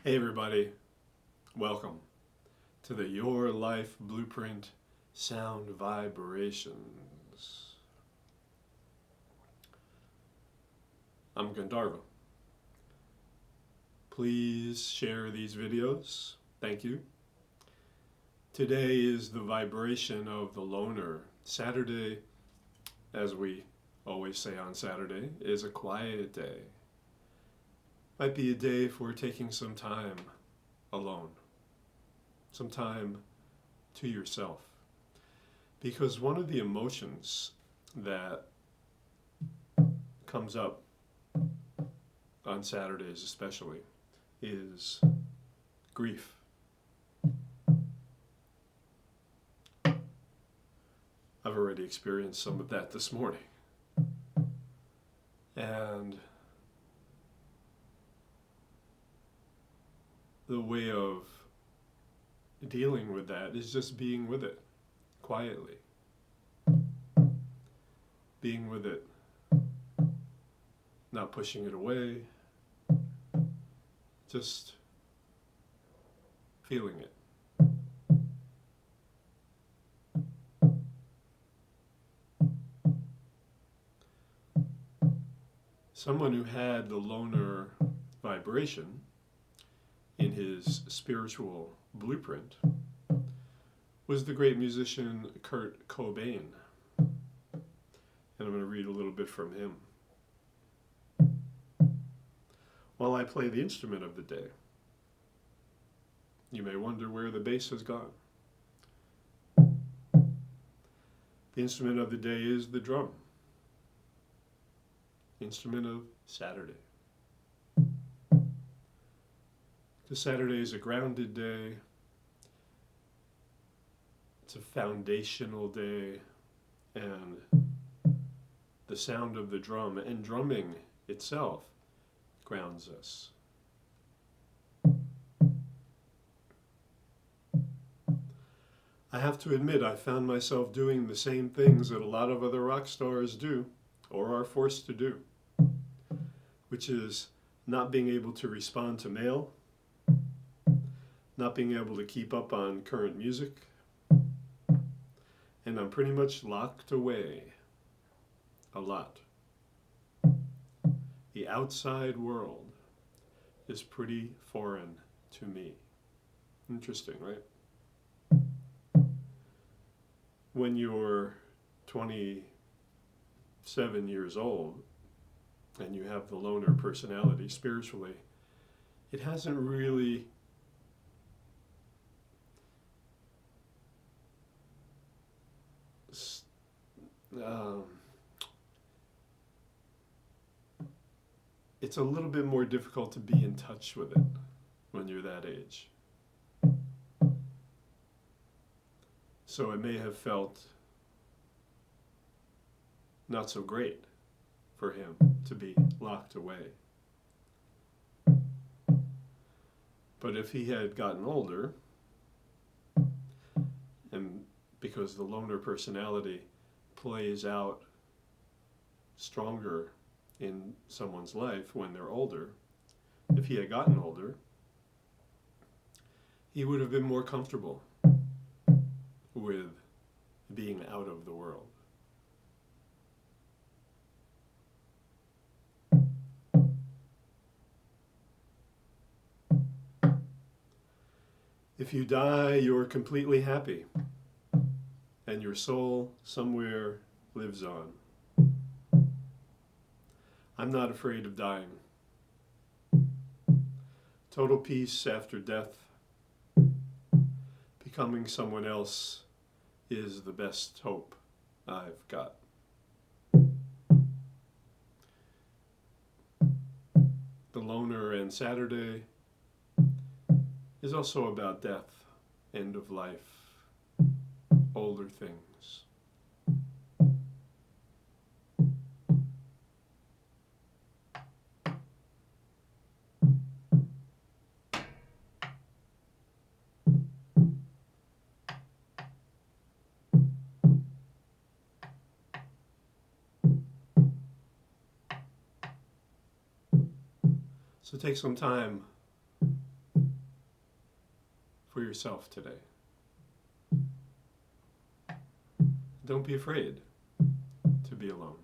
Hey everybody, welcome to the Your Life Blueprint Sound Vibrations. I'm Gandharva. Please share these videos. Thank you. Today is the vibration of the loner. Saturday, as we always say on Saturday, is a quiet day. Might be a day for taking some time alone, some time to yourself. Because one of the emotions that comes up on Saturdays especially is grief. I've already experienced some of that this morning. And the way of dealing with that is just being with it quietly. Being with it, not pushing it away, just feeling it. Someone who had the loner vibration in his spiritual blueprint was the great musician Kurt Kobain. And I'm going to read a little bit from him. While I play the instrument of the day, you may wonder where the bass has gone. The instrument of the day is the drum. Instrument of Saturday. Because Saturday is a grounded day. It's a foundational day. And the sound of the drum and drumming itself grounds us. I have to admit, I found myself doing the same things that a lot of other rock stars do, or are forced to do, which is not being able to respond to mail, not being able to keep up on current music, and I'm pretty much locked away a lot. The outside world is pretty foreign to me. Interesting, right? When you're 27 years old and you have the loner personality spiritually, it hasn't really it's a little bit more difficult to be in touch with it when you're that age. So it may have felt not so great for him to be locked away. But if he had gotten older, and because the loner personality plays out stronger in someone's life when they're older, if he had gotten older, he would have been more comfortable with being out of the world. If you die, you're completely happy, and your soul somewhere lives on. I'm not afraid of dying. Total peace after death. Becoming someone else is the best hope I've got. The loner and Saturday is also about death, end of life, older things. So take some time for yourself today. Don't be afraid to be alone.